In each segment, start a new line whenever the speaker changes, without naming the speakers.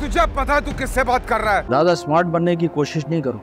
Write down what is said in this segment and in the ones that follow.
तुझे पता है तू किससे बात कर रहा है?
ज्यादा स्मार्ट बनने की कोशिश नहीं करो।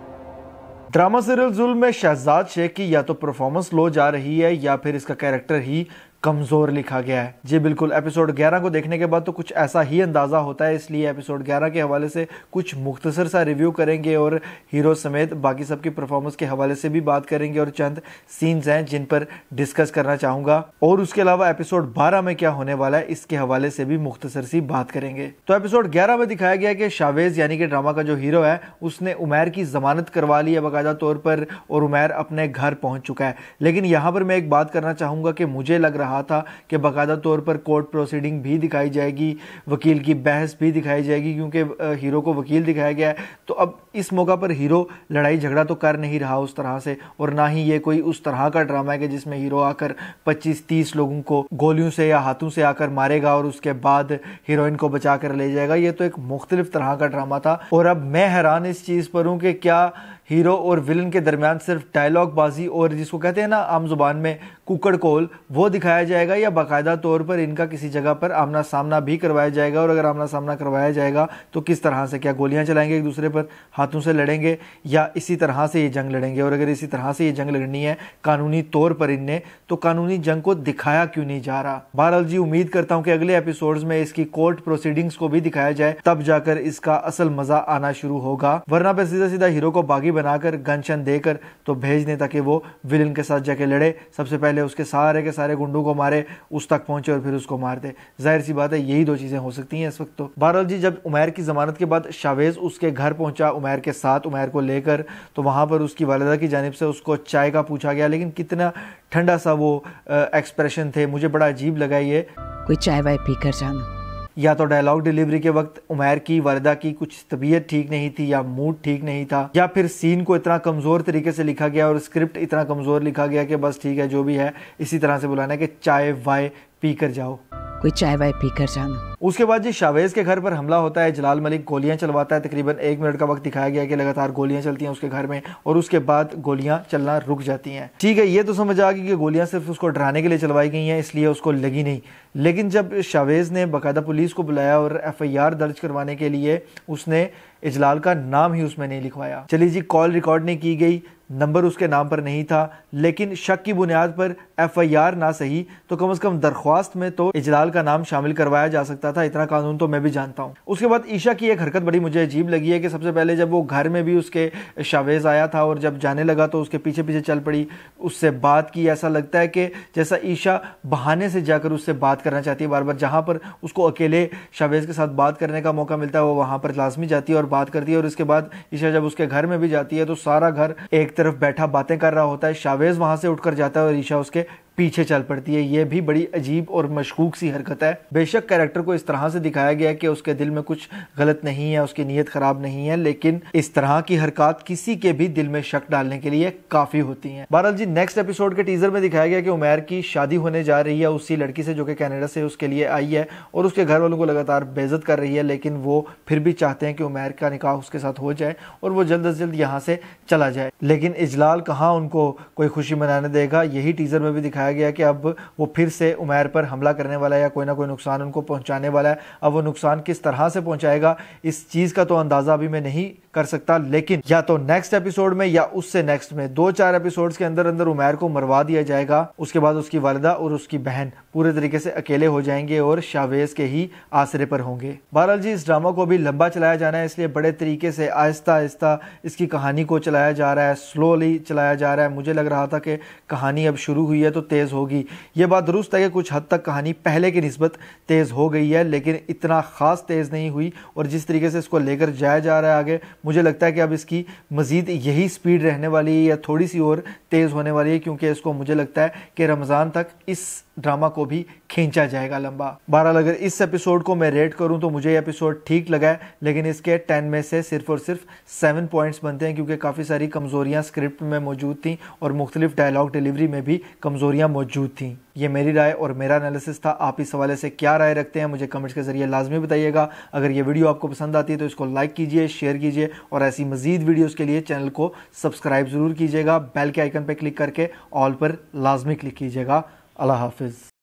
ड्रामा सीरियल जुल्म में शहजाद शेख की या तो परफॉर्मेंस लो जा रही है या फिर इसका कैरेक्टर ही कमजोर लिखा गया है। जी बिल्कुल, एपिसोड 11 को देखने के बाद तो कुछ ऐसा ही अंदाजा होता है, इसलिए एपिसोड 11 के हवाले से कुछ मुख्तसर सा रिव्यू करेंगे और हीरो समेत बाकी सबकी परफॉर्मेंस के हवाले से भी बात करेंगे और चंद सीन्स हैं जिन पर डिस्कस करना चाहूंगा और उसके अलावा एपिसोड 12 में क्या होने वाला है इसके हवाले से भी मुख्तसर सी बात करेंगे। तो एपिसोड 11 में दिखाया गया कि शावेज यानी कि ड्रामा का जो हीरो है उसने उमैर की जमानत करवा ली है बाकायदा तौर पर और उमैर अपने घर पहुंच चुका है। लेकिन यहाँ पर मैं एक बात करना चाहूंगा कि मुझे लग रहा था कि बाकायदा तौर पर कोर्ट प्रोसीडिंग भी दिखाई जाएगी, वकील की बहस भी दिखाई जाएगी, क्योंकि हीरो को वकील दिखाया गया है। तो अब इस मौका पर हीरो लड़ाई झगड़ा तो कर नहीं रहा उस तरह से, और ना ही ये कोई उस तरह का ड्रामा है कि जिसमें हीरो आकर 25-30 लोगों को गोलियों से या हाथों से आकर मारेगा और उसके बाद हीरोइन को बचा कर ले जाएगा। ये तो एक मुख्तलिफ तरह का ड्रामा था और अब मैं हैरान इस चीज पर हूं कि क्या हीरो और विलन के दरमियान सिर्फ डायलॉग बाजी और जिसको कहते हैं ना आम जुबान में कुकड़ कोल वो दिखाया जाएगा या बाकायदा तौर पर इनका किसी जगह पर आमना सामना भी करवाया जाएगा, और अगर आमना सामना करवाया जाएगा तो किस तरह से, क्या गोलियां चलाएंगे एक दूसरे पर, हाथों से लड़ेंगे या इसी तरह से ये जंग लड़ेंगे। और अगर इसी तरह से ये जंग लड़नी है कानूनी तौर पर इनने, तो कानूनी जंग को दिखाया क्यों नहीं जा रहा। बहरहाल जी उम्मीद करता हूं कि अगले एपिसोड्स में इसकी कोर्ट प्रोसीडिंग्स को भी दिखाया जाए, तब जाकर इसका असल मजा आना शुरू होगा। वरना पे सीधा सीधा हीरो को बागी बनाकर गनशन देकर तो भेज दें ताकि वो विलन के साथ जाके लड़े, सबसे पहले उसके सारे के सारे गुंडों को मारे, उस तक पहुंचे और फिर उसको मार दे। जाहिर सी बात है यही दो चीजें हो सकती हैं इस वक्त। तो बहरहाल जी जब उमैर की जमानत के बाद शावेज उसके घर पहुंचा उमैर के साथ, उमैर को लेकर, तो वहां पर उसकी वालिदा की जानिब से उसको चाय का पूछा गया, लेकिन कितना ठंडा सा वो एक्सप्रेशन थे, मुझे बड़ा अजीब लगा। ये
कोई चाय वाय पी कर जाना।
या तो डायलॉग डिलीवरी के वक्त उमैर की वालिदा की कुछ तबीयत ठीक नहीं थी या मूड ठीक नहीं था, या फिर सीन को इतना कमजोर तरीके से लिखा गया और स्क्रिप्ट इतना कमजोर लिखा गया कि बस ठीक है जो भी है इसी तरह से बुलाना है कि चाय वाय पी कर जाओ,
कोई चाय वाय पी कर जाना।
उसके बाद जी शावेज के घर पर हमला होता है, जलाल मलिक गोलियां चलवाता है, तकरीबन 1 मिनट का वक्त दिखाया गया कि लगातार गोलियां चलती हैं उसके घर में और उसके बाद गोलियां चलना रुक जाती हैं। ठीक है, ये तो समझ आ गई कि गोलियां सिर्फ उसको डराने के लिए चलवाई गई हैं इसलिए उसको लगी नहीं। लेकिन जब शावेज ने बाकायदा पुलिस को बुलाया और FIR दर्ज करवाने के लिए उसने इजलाल का नाम ही उसमें नहीं लिखवाया। चलिए जी कॉल रिकॉर्ड नहीं की गई, नंबर उसके नाम पर नहीं था, लेकिन शक की बुनियाद पर FIR ना सही तो कम से कम दरख्वास्त में तो इजलाल का नाम शामिल करवाया जा सकता था, इतना कानून तो मैं भी जानता हूँ। उसके बाद ईशा की एक हरकत बड़ी मुझे अजीब लगी है कि सबसे पहले जब वो घर में भी उसके शावेज आया था और जब जाने लगा तो उसके पीछे पीछे चल पड़ी, उससे बात की। ऐसा लगता है कि जैसा ईशा बहाने से जाकर उससे बात करना चाहती है बार बार, जहां पर उसको अकेले शावेज के साथ बात करने का मौका मिलता है वो वहां पर लाजमी जाती है और बात करती है। और इसके बाद ईशा जब उसके घर में भी जाती है तो सारा घर एक तरफ बैठा बातें कर रहा होता है, शावेज वहां से उठकर जाता है और ईशा उसके पीछे चल पड़ती है। यह भी बड़ी अजीब और मशकूक सी हरकत है। बेशक कैरेक्टर को इस तरह से दिखाया गया है कि उसके दिल में कुछ गलत नहीं है, उसकी नीयत खराब नहीं है, लेकिन इस तरह की हरकत किसी के भी दिल में शक डालने के लिए काफी होती हैं। बहरहाल जी नेक्स्ट एपिसोड के टीजर में दिखाया गया कि उमैर की शादी होने जा रही है उसी लड़की से जो कि कनाडा से उसके लिए आई है और उसके घर वालों को लगातार बेइज्जत कर रही है, लेकिन वो फिर भी चाहते हैं कि उमैर का निकाह उसके साथ हो जाए और वो जल्द से जल्द यहाँ से चला जाए। लेकिन इजलाल कहाँ उनको कोई खुशी मनाने देगा। यही टीजर में भी दिखाया गया कि अब वो फिर से उमैर पर हमला करने वाला है या कोई ना कोई नुकसान उनको पहुंचाने वाला है। अब वो नुकसान किस तरह से पहुंचाएगा इस चीज का तो अंदाजा अभी मैं नहीं कर सकता, लेकिन या तो नेक्स्ट एपिसोड में या उससे नेक्स्ट में 2-4 एपिसोड्स के अंदर अंदर उमैर को मरवा दिया जाएगा। उसके बाद उसकी वालिदा और उसकी बहन पूरे तरीके से अकेले हो जाएंगे और शावेज के ही आसरे पर होंगे। बहरहाल जी इस ड्रामा को भी लंबा चलाया जाना है, इसलिए बड़े तरीके से आहिस्ता आहिस्ता इसकी कहानी को चलाया जा रहा है, स्लोली चलाया जा रहा है। मुझे लग रहा था कि कहानी अब शुरू हुई है तो तेज होगी। ये बात दुरुस्त है कि कुछ हद तक कहानी पहले की निस्बत तेज हो गई है, लेकिन इतना खास तेज नहीं हुई। और जिस तरीके से इसको लेकर जाया जा रहा है आगे, मुझे लगता है कि अब इसकी मजीद यही स्पीड रहने वाली है या थोड़ी सी और तेज होने वाली है, क्योंकि इसको मुझे लगता है कि रमजान तक इस ड्रामा को भी खींचा जाएगा लंबा। बहरहाल अगर इस एपिसोड को मैं रेट करूं तो मुझे एपिसोड ठीक लगा है, लेकिन इसके 10 में से सिर्फ और सिर्फ 7 पॉइंट्स बनते हैं, क्योंकि काफ़ी सारी कमजोरियां स्क्रिप्ट में मौजूद थी और मुख्तलिफ डायलॉग डिलीवरी में भी कमजोरियां मौजूद थी। ये मेरी राय और मेरा एनालिसिस था। आप इस हवाले से क्या राय रखते हैं मुझे कमेंट्स के जरिए लाजमी बताइएगा। अगर ये वीडियो आपको पसंद आती है तो इसको लाइक कीजिए, शेयर कीजिए और ऐसी मजीद वीडियोस के लिए चैनल को सब्सक्राइब जरूर कीजिएगा। बेल के आइकन पर क्लिक करके ऑल पर लाजमी क्लिक कीजिएगा। अल्लाह हाफिज़।